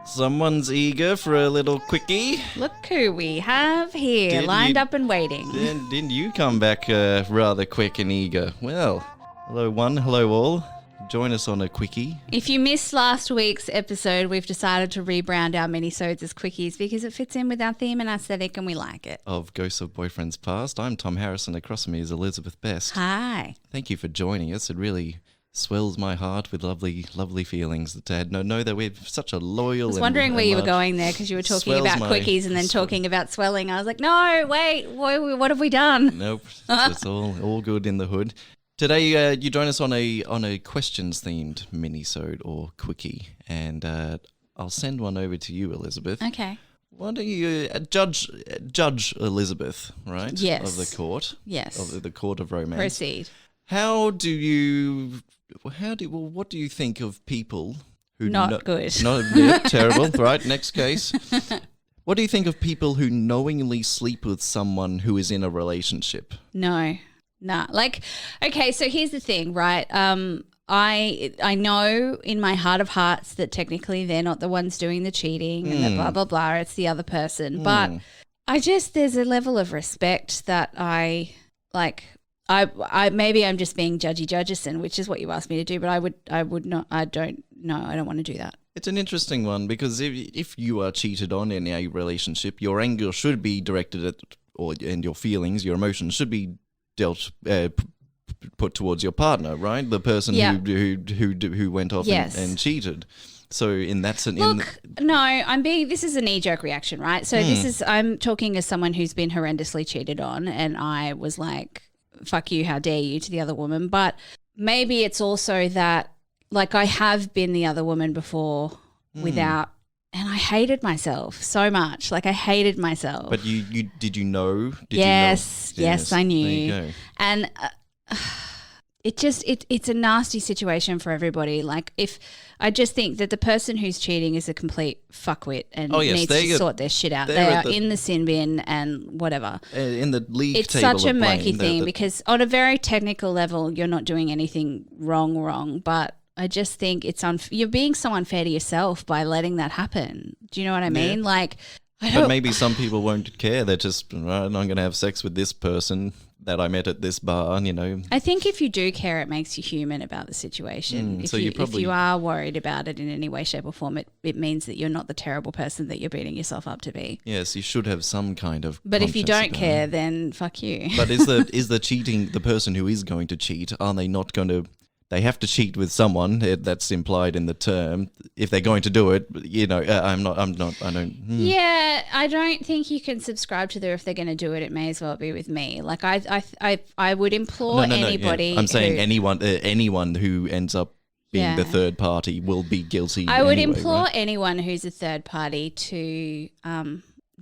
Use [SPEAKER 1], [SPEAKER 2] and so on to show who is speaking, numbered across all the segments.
[SPEAKER 1] Someone's eager for a little quickie.
[SPEAKER 2] Look who we have here, lined up and waiting.
[SPEAKER 1] Didn't you come back rather quick and eager? Well, hello one, hello all. Join us on a quickie.
[SPEAKER 2] If you missed last week's episode, we've decided to rebrand our minisodes as quickies because it fits in with our theme and aesthetic and we like it.
[SPEAKER 1] Of Ghosts of Boyfriends Past, I'm Tom Harrison. Across from me is Elizabeth Best.
[SPEAKER 2] Hi.
[SPEAKER 1] Thank you for joining us. It really swells my heart with lovely, lovely feelings to know that we're such a loyal.
[SPEAKER 2] I was wondering where you were going there because you were talking about quickies and then talking about swelling. I was like, no, wait, what have we done?
[SPEAKER 1] Nope, it's all good in the hood. Today, you join us on a questions-themed mini-sode or quickie, and I'll send one over to you, Elizabeth.
[SPEAKER 2] Okay.
[SPEAKER 1] Why don't you judge Elizabeth, right?
[SPEAKER 2] Yes.
[SPEAKER 1] Of the court.
[SPEAKER 2] Yes.
[SPEAKER 1] Of the court of romance.
[SPEAKER 2] Proceed.
[SPEAKER 1] What do you think of people who
[SPEAKER 2] not good?
[SPEAKER 1] Terrible. Right. Next case. What do you think of people who knowingly sleep with someone who is in a relationship?
[SPEAKER 2] No. Nah, okay, so here's the thing, right? I know in my heart of hearts that technically they're not the ones doing the cheating and the blah, blah, blah, it's the other person. But there's a level of respect that I maybe I'm just being judgy-judgeson, which is what you asked me to do, but I don't want to do that.
[SPEAKER 1] It's an interesting one because if you are cheated on in a relationship, your anger should be directed at, and your feelings, your emotions should be put towards your partner, right? The person who went off and cheated. So in that sense, this is a knee-jerk reaction, right? So I'm talking as someone who's been horrendously cheated on, and I was like, "Fuck you! How dare you!" to the other woman. But maybe it's also that, I have been the other woman before without. And I hated myself so much. I hated myself. But did you know?
[SPEAKER 2] Yes, I knew.
[SPEAKER 1] There you go.
[SPEAKER 2] And it's a nasty situation for everybody. If I just think that the person who's cheating is a complete fuckwit and needs to sort their shit out. They are in the sin bin and whatever.
[SPEAKER 1] In the league
[SPEAKER 2] it's
[SPEAKER 1] table
[SPEAKER 2] such a
[SPEAKER 1] of blame,
[SPEAKER 2] murky thing because on a very technical level, you're not doing anything wrong, but I just think you're being so unfair to yourself by letting that happen. Do you know what I mean?
[SPEAKER 1] But maybe some people won't care. They're just, right, I'm going to have sex with this person that I met at this bar,
[SPEAKER 2] I think if you do care, it makes you human about the situation. If you are worried about it in any way, shape or form, it means that you're not the terrible person that you're beating yourself up to be.
[SPEAKER 1] Yes, you should have some kind of
[SPEAKER 2] But if you don't care, then fuck you.
[SPEAKER 1] But is the cheating, the person who is going to cheat, are they not going to... They have to cheat with someone. That's implied in the term. If they're going to do it, I don't.
[SPEAKER 2] Yeah, I don't think you can subscribe to if they're going to do it. It may as well be with me. I would implore anybody.
[SPEAKER 1] Yeah. I'm saying anyone who ends up being the third party will be guilty.
[SPEAKER 2] I would implore anyone who's a third party to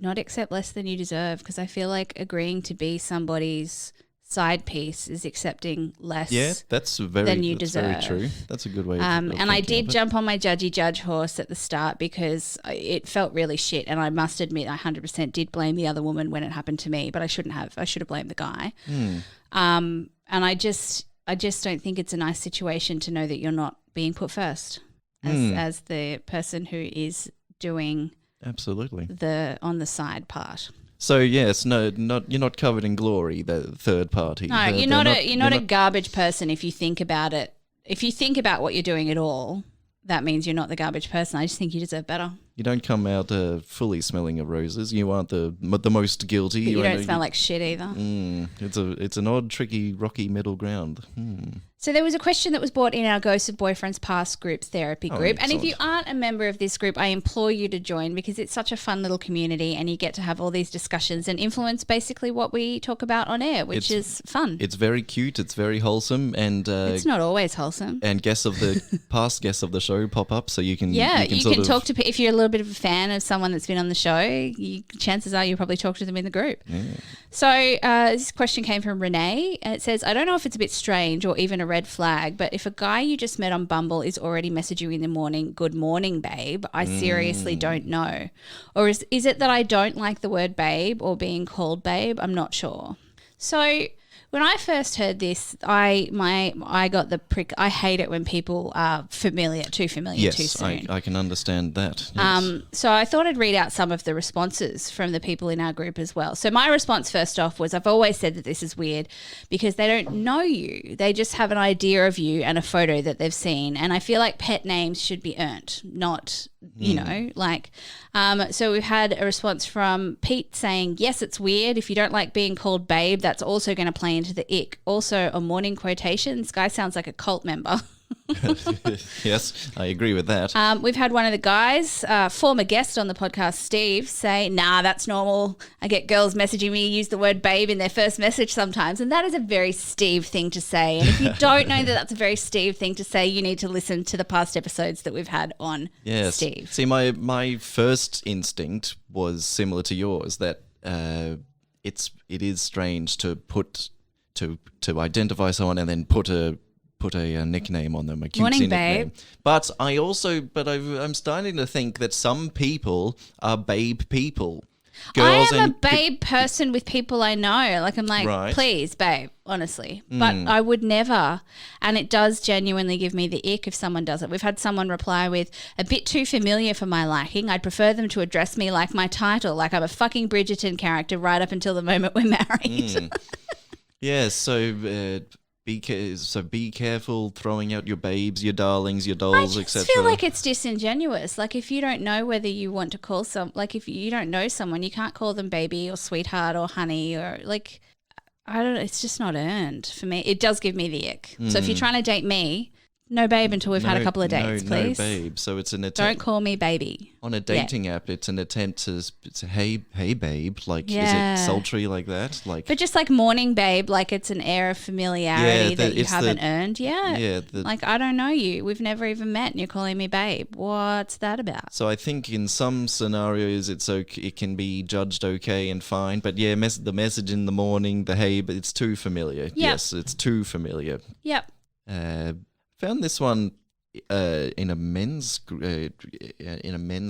[SPEAKER 2] not accept less than you deserve, because I feel like agreeing to be somebody's side piece is accepting less than you deserve.
[SPEAKER 1] Very true. That's a good way of
[SPEAKER 2] and I did jump on my judge horse at the start because it felt really shit, and I must admit I 100% did blame the other woman when it happened to me, but I shouldn't have. I should have blamed the guy. And I just don't think it's a nice situation to know that you're not being put first as the person who is doing
[SPEAKER 1] absolutely
[SPEAKER 2] on the side part.
[SPEAKER 1] So yes, you're not covered in glory, the third party.
[SPEAKER 2] No, you're not a garbage person if you think about it. If you think about what you're doing at all, that means you're not the garbage person. I just think you deserve better.
[SPEAKER 1] You don't come out fully smelling of roses. You aren't the most guilty.
[SPEAKER 2] But you don't smell like shit either.
[SPEAKER 1] It's an odd, tricky, rocky middle ground.
[SPEAKER 2] So there was a question that was brought in our Ghosts of Boyfriends Past group therapy group.
[SPEAKER 1] Excellent.
[SPEAKER 2] And if you aren't a member of this group, I implore you to join because it's such a fun little community and you get to have all these discussions and influence basically what we talk about on air, which is fun.
[SPEAKER 1] It's very cute. It's very wholesome. And
[SPEAKER 2] it's not always wholesome.
[SPEAKER 1] And past guests of the show pop up so you can...
[SPEAKER 2] Yeah, you can talk to... If you're a little bit of a fan of someone that's been on the show, chances are you'll probably talk to them in the group. Yeah. So this question came from Renee. And it says, I don't know if it's a bit strange or even a red flag, but if a guy you just met on Bumble is already messaging you in the morning, good morning, babe, I seriously don't know. Or is it that I don't like the word babe or being called babe? I'm not sure. So When I first heard this, I got the prick. I hate it when people are too familiar too soon.
[SPEAKER 1] Yes, I can understand that. Yes.
[SPEAKER 2] So I thought I'd read out some of the responses from the people in our group as well. So my response first off was, I've always said that this is weird because they don't know you. They just have an idea of you and a photo that they've seen. And I feel like pet names should be earned, not, you know, like, so we've had a response from Pete saying, yes, it's weird. If you don't like being called babe, that's also going to play into the ick. Also, a morning quotation. This guy sounds like a cult member.
[SPEAKER 1] Yes, I agree with that.
[SPEAKER 2] We've had one of the guys, former guest on the podcast, Steve, say, nah, that's normal. I get girls messaging me use the word babe in their first message sometimes. And that is a very Steve thing to say. And if you don't know that that's a very Steve thing to say, you need to listen to the past episodes that we've had on Steve.
[SPEAKER 1] See, my first instinct was similar to yours, that it is strange to identify someone and then put a nickname on them, a cutesy
[SPEAKER 2] Morning,
[SPEAKER 1] nickname.
[SPEAKER 2] babe.
[SPEAKER 1] But I'm starting to think that some people are babe people.
[SPEAKER 2] Girls I am a babe person with people I know. Like, I'm like,
[SPEAKER 1] right.
[SPEAKER 2] Please, babe, honestly. But I would never. And it does genuinely give me the ick if someone does it. We've had someone reply with, a bit too familiar for my liking. I'd prefer them to address me like my title, like I'm a fucking Bridgerton character right up until the moment we're married.
[SPEAKER 1] Yeah, so be careful throwing out your babes, your darlings, your dolls, etc.
[SPEAKER 2] I just feel like it's disingenuous. Like, if you don't know whether you want to call if you don't know someone, you can't call them baby or sweetheart or honey or like, I don't know. It's just not earned for me. It does give me the ick. So if you're trying to date me, no babe until we've had a couple of dates, please.
[SPEAKER 1] No babe. So it's an attempt.
[SPEAKER 2] Don't call me baby.
[SPEAKER 1] On a dating app, it's an attempt to hey babe, like, is it sultry like that? Like,
[SPEAKER 2] but just like morning babe, like it's an air of familiarity that you haven't earned. Yeah. Like, I don't know you. We've never even met and you're calling me babe. What's that about?
[SPEAKER 1] So I think in some scenarios it's okay, it can be judged okay and fine. But yeah, the message in the morning, the hey, but it's too familiar. Yep. Yes, it's too familiar.
[SPEAKER 2] Yep.
[SPEAKER 1] Found this one in a men's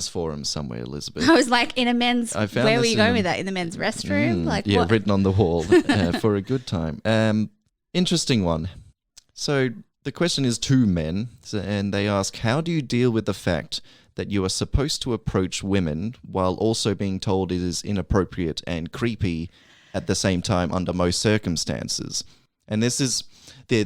[SPEAKER 1] forum somewhere, Elizabeth.
[SPEAKER 2] I was like, in a men's. Where were you going with that? In the men's restroom? Like,
[SPEAKER 1] yeah,
[SPEAKER 2] what?
[SPEAKER 1] Written on the wall for a good time. Interesting one. So the question is two men, and they ask, how do you deal with the fact that you are supposed to approach women while also being told it is inappropriate and creepy at the same time under most circumstances? And this is there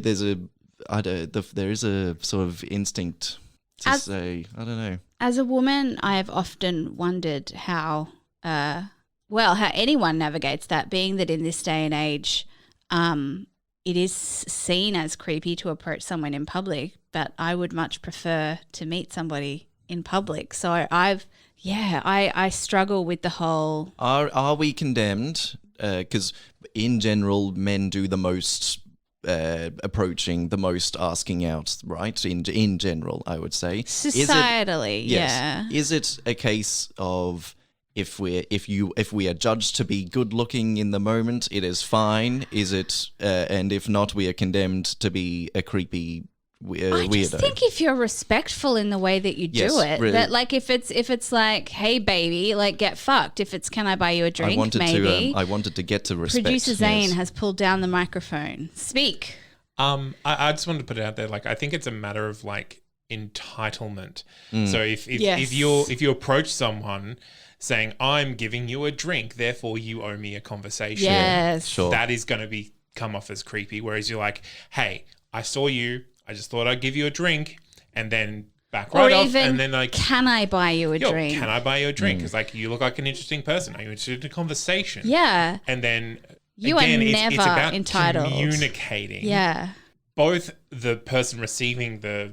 [SPEAKER 1] is a sort of instinct to say, I don't know.
[SPEAKER 2] As a woman, I have often wondered how anyone navigates that, being that in this day and age, it is seen as creepy to approach someone in public, but I would much prefer to meet somebody in public. So I struggle with the whole.
[SPEAKER 1] Are we condemned? Because in general, men do the most approaching, the most asking out, right? In general, I would say.
[SPEAKER 2] Societally,
[SPEAKER 1] Is it a case of if we are judged to be good looking in the moment, it is fine? Is it and if not, we are condemned to be a creepy weirdo?
[SPEAKER 2] I just think if you're respectful in the way that you do it, really. That like if it's like, hey baby, like get fucked. If it's can I buy you a drink?
[SPEAKER 1] I wanted to get to respect.
[SPEAKER 2] Producer Zane has pulled down the microphone. Speak.
[SPEAKER 3] I just wanted to put it out there. Like, I think it's a matter of like entitlement. So if you approach someone saying, I'm giving you a drink, therefore you owe me a conversation.
[SPEAKER 2] Yes,
[SPEAKER 1] sure.
[SPEAKER 3] That is going to come off as creepy. Whereas you're like, hey, I saw you. I just thought I'd give you a drink, and then back right off, and then like,
[SPEAKER 2] can I buy you a drink?
[SPEAKER 3] Can I buy you a drink? Because like, you look like an interesting person. Are you interested in a conversation?
[SPEAKER 2] Yeah.
[SPEAKER 3] And then
[SPEAKER 2] you again, it's about entitled.
[SPEAKER 3] Communicating.
[SPEAKER 2] Yeah.
[SPEAKER 3] Both the person receiving the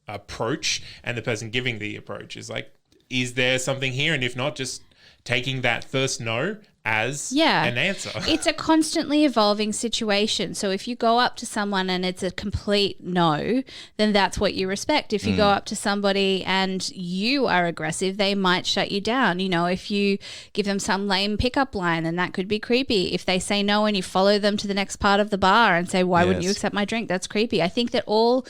[SPEAKER 3] approach and the person giving the approach is like, is there something here? And if not, just taking that first no as an answer.
[SPEAKER 2] It's a constantly evolving situation. So if you go up to someone and it's a complete no, then that's what you respect. If you go up to somebody and you are aggressive, they might shut you down. You know, if you give them some lame pickup line, then that could be creepy. If they say no and you follow them to the next part of the bar and say, why wouldn't you accept my drink? That's creepy. I think that all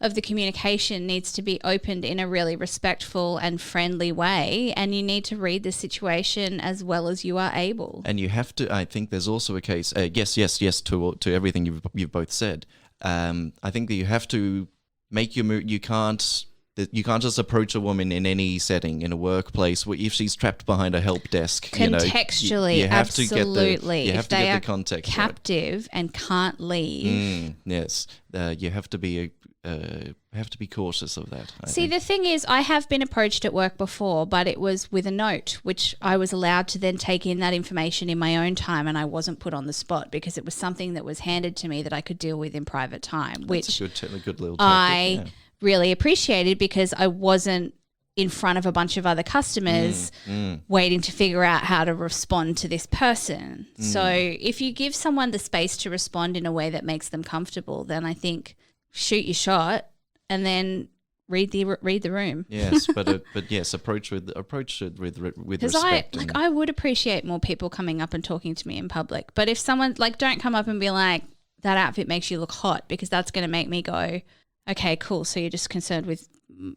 [SPEAKER 2] of the communication needs to be opened in a really respectful and friendly way, and you need to read the situation as well as you are able.
[SPEAKER 1] And you have to, I think there's also a case, yes to everything you've both said. I think that you have to make your move. You can't just approach a woman in any setting, in a workplace, if she's trapped behind a help desk.
[SPEAKER 2] Contextually,
[SPEAKER 1] you have
[SPEAKER 2] absolutely.
[SPEAKER 1] To get
[SPEAKER 2] if they
[SPEAKER 1] the
[SPEAKER 2] are
[SPEAKER 1] context
[SPEAKER 2] captive and can't leave.
[SPEAKER 1] Yes, you have to be cautious of that. I think.
[SPEAKER 2] The thing is, I have been approached at work before, but it was with a note, which I was allowed to then take in that information in my own time, and I wasn't put on the spot because it was something that was handed to me that I could deal with in private time, which
[SPEAKER 1] a good little tactic,
[SPEAKER 2] I really appreciated because I wasn't in front of a bunch of other customers waiting to figure out how to respond to this person. So if you give someone the space to respond in a way that makes them comfortable, then I think shoot your shot and then read the room.
[SPEAKER 1] Yes, but yes, approach it with respect.
[SPEAKER 2] Because I would appreciate more people coming up and talking to me in public. But if someone don't come up and be like, that outfit makes you look hot, because that's going to make me go, okay, cool. So you're just concerned with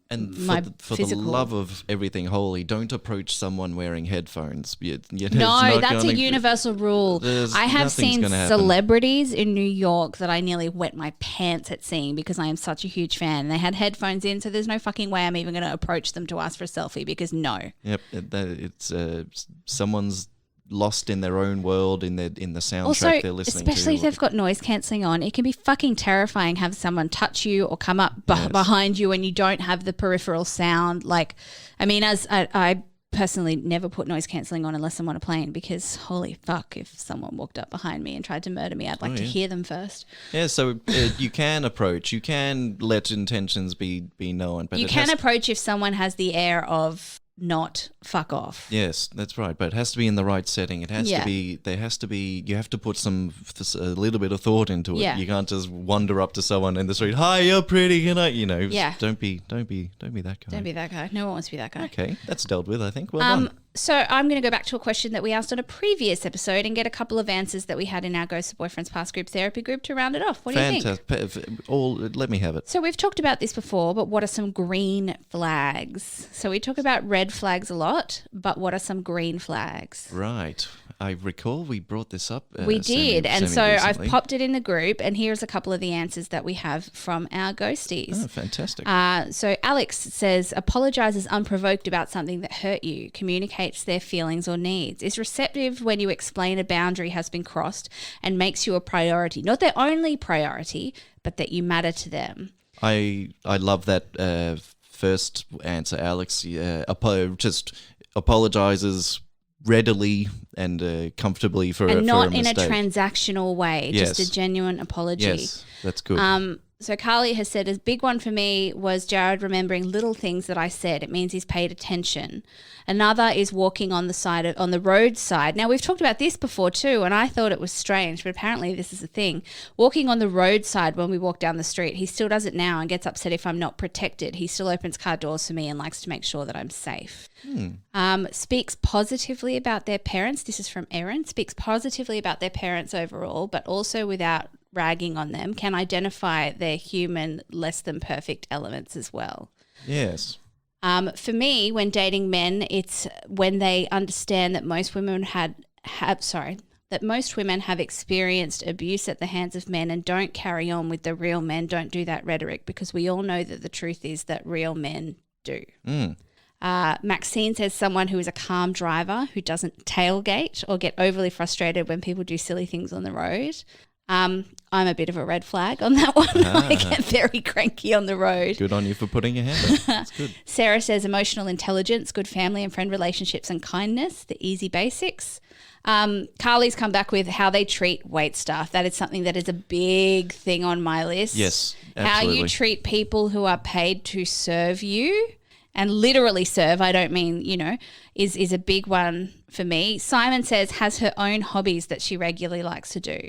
[SPEAKER 2] my
[SPEAKER 1] for the love of everything holy, don't approach someone wearing headphones.
[SPEAKER 2] No, that's a universal rule. I have seen celebrities in New York that I nearly wet my pants at seeing because I am such a huge fan. They had headphones in, so there's no fucking way I'm even going to approach them to ask for a selfie because no.
[SPEAKER 1] Yep, it's someone's lost in their own world in the soundtrack they're listening to.
[SPEAKER 2] Especially if they've got noise cancelling on, it can be fucking terrifying have someone touch you or come up behind you and you don't have the peripheral sound. As I personally never put noise cancelling on unless I'm on a plane because holy fuck, if someone walked up behind me and tried to murder me, I'd like to hear them first.
[SPEAKER 1] Yeah, so you can approach, you can let intentions be known. But
[SPEAKER 2] you can approach if someone has the air of not fuck off.
[SPEAKER 1] Yes, that's right. But it has to be in the right setting. It has to be. You have to put a little bit of thought into it.
[SPEAKER 2] Yeah.
[SPEAKER 1] You can't just wander up to someone in the street. Hi, you're pretty. Can I? Yeah. Don't be that guy.
[SPEAKER 2] Don't be that guy. No one wants to be that guy.
[SPEAKER 1] Okay, that's dealt with, I think. Well done.
[SPEAKER 2] So I'm going to go back to a question that we asked on a previous episode and get a couple of answers that we had in our Ghosts of Boyfriends Past group therapy group to round it off. What do you think?
[SPEAKER 1] Let me have it.
[SPEAKER 2] So we've talked about this before, but what are some green flags? So we talk about red flags a lot, but what are some green flags?
[SPEAKER 1] Right. I recall we brought this up.
[SPEAKER 2] We did. And so I've popped it in the group, and here's a couple of the answers that we have from our ghosties.
[SPEAKER 1] Oh, fantastic.
[SPEAKER 2] So Alex says, apologizes unprovoked about something that hurt you, communicates their feelings or needs, is receptive when you explain a boundary has been crossed, and makes you a priority. Not their only priority, but that you matter to them.
[SPEAKER 1] I love that first answer, Alex. Just apologizes readily and comfortably for
[SPEAKER 2] and not
[SPEAKER 1] for a
[SPEAKER 2] in
[SPEAKER 1] mistake.
[SPEAKER 2] A transactional way, just a genuine apology.
[SPEAKER 1] Yes, that's good.
[SPEAKER 2] So Carly has said, a big one for me was Jared remembering little things that I said. It means he's paid attention. Another is walking on the roadside. Now, we've talked about this before too, and I thought it was strange, but apparently this is a thing. Walking on the roadside when we walk down the street. He still does it now and gets upset if I'm not protected. He still opens car doors for me and likes to make sure that I'm safe. Speaks positively about their parents. This is from Erin. Speaks positively about their parents overall, but also without ragging on them, can identify their human, less than perfect elements as well.
[SPEAKER 1] Yes.
[SPEAKER 2] For me, when dating men, it's when they understand that most women have experienced abuse at the hands of men and don't carry on with the real men, don't do that rhetoric, because we all know that the truth is that real men do. Maxine says someone who is a calm driver who doesn't tailgate or get overly frustrated when people do silly things on the road. I'm a bit of a red flag on that one. I get very cranky on the road.
[SPEAKER 1] Good on you for putting your hand up. That's good.
[SPEAKER 2] Sarah says emotional intelligence, good family and friend relationships and kindness, the easy basics. Carly's come back with how they treat wait staff. That is something that is a big thing on my list.
[SPEAKER 1] Yes, absolutely.
[SPEAKER 2] How you treat people who are paid to serve you. And literally serve, I don't mean, is a big one for me. Simon says has her own hobbies that she regularly likes to do.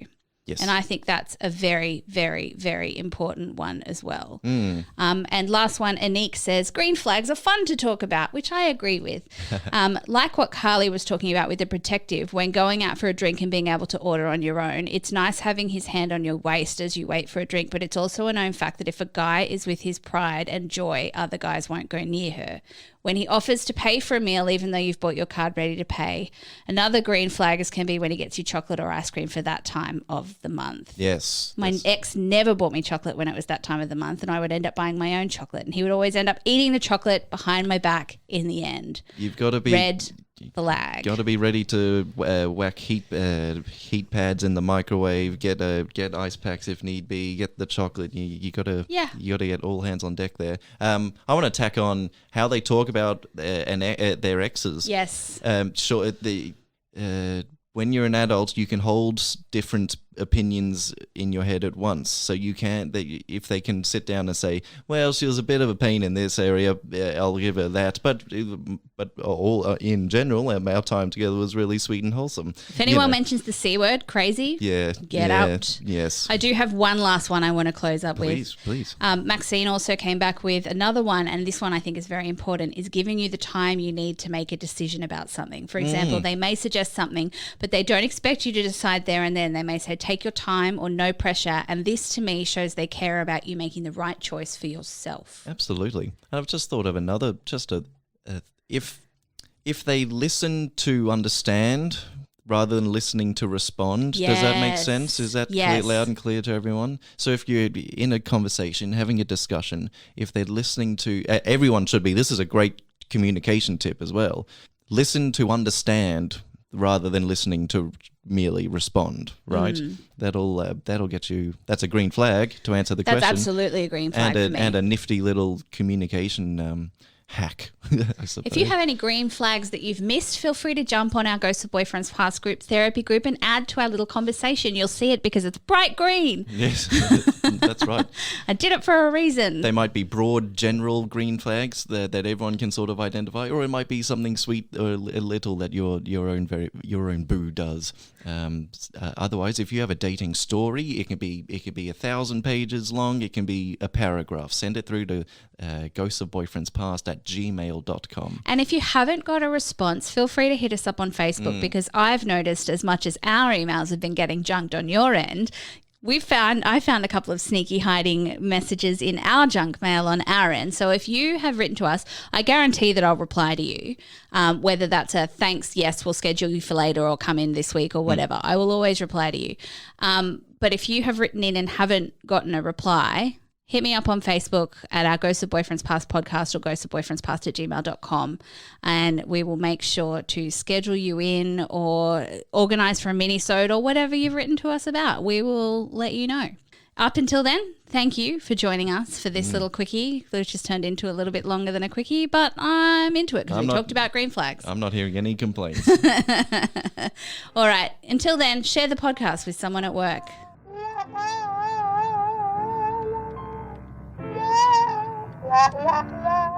[SPEAKER 1] Yes.
[SPEAKER 2] And I think that's a very, very, very important one as well. And last one, Anik says, green flags are fun to talk about, which I agree with. Like what Carly was talking about with the protective, when going out for a drink and being able to order on your own, it's nice having his hand on your waist as you wait for a drink, but it's also a known fact that if a guy is with his pride and joy, other guys won't go near her. When he offers to pay for a meal, even though you've bought your card ready to pay. Another green flag can be when he gets you chocolate or ice cream for that time of the month.
[SPEAKER 1] Yes.
[SPEAKER 2] My ex never bought me chocolate when it was that time of the month, and I would end up buying my own chocolate, and he would always end up eating the chocolate behind my back in the end.
[SPEAKER 1] You've got to be
[SPEAKER 2] red flag.
[SPEAKER 1] Got to be ready to whack heat pads in the microwave. Get ice packs if need be. Get the chocolate. You got to get all hands on deck there. I want to tack on how they talk about their exes.
[SPEAKER 2] Yes.
[SPEAKER 1] Sure. When you're an adult, you can hold different opinions in your head at once. So you can't, if they can sit down and say, well, she was a bit of a pain in this area, I'll give her that. But all in general, our time together was really sweet and wholesome.
[SPEAKER 2] If anyone mentions the C word, crazy, get out.
[SPEAKER 1] Yes.
[SPEAKER 2] I do have one last one I want to close up with.
[SPEAKER 1] Please.
[SPEAKER 2] Maxine also came back with another one, and this one I think is very important, is giving you the time you need to make a decision about something. For example, they may suggest something, but they don't expect you to decide there and then. They may say, take your time or no pressure. And this to me shows they care about you making the right choice for yourself.
[SPEAKER 1] Absolutely. And I've just thought of another, if they listen to understand rather than listening to respond, does that make sense? Is that loud and clear to everyone? So if you're in a conversation, having a discussion, if they're listening to, everyone should be, this is a great communication tip as well. Listen to understand rather than listening to merely respond, right? That'll get you. That's a green flag to answer the question.
[SPEAKER 2] That's absolutely a green flag for me.
[SPEAKER 1] And a nifty little communication hack, I suppose.
[SPEAKER 2] If you have any green flags that you've missed, feel free to jump on our Ghosts of Boyfriends Past group therapy group and add to our little conversation. You'll see it because it's bright green.
[SPEAKER 1] Yes, that's right.
[SPEAKER 2] I did it for a reason.
[SPEAKER 1] They might be broad, general green flags that everyone can sort of identify, or it might be something sweet or a little that your own boo does. Otherwise, if you have a dating story, it can be 1,000 pages long. It can be a paragraph. Send it through to ghostsofboyfriendspast@gmail.com.
[SPEAKER 2] And if you haven't got a response, feel free to hit us up on Facebook because I've noticed as much as our emails have been getting junked on your end, I found a couple of sneaky hiding messages in our junk mail on our end. So if you have written to us, I guarantee that I'll reply to you, whether that's a thanks, yes, we'll schedule you for later or come in this week or whatever. I will always reply to you. But if you have written in and haven't gotten a reply, hit me up on Facebook at our Ghosts of Boyfriends Past podcast or ghostsofboyfriendspast@gmail.com, and we will make sure to schedule you in or organise for a mini-sode or whatever you've written to us about. We will let you know. Up until then, thank you for joining us for this little quickie, which has turned into a little bit longer than a quickie, but I'm into it because we talked about green flags.
[SPEAKER 1] I'm not hearing any complaints.
[SPEAKER 2] All right. Until then, share the podcast with someone at work.
[SPEAKER 4] La la la.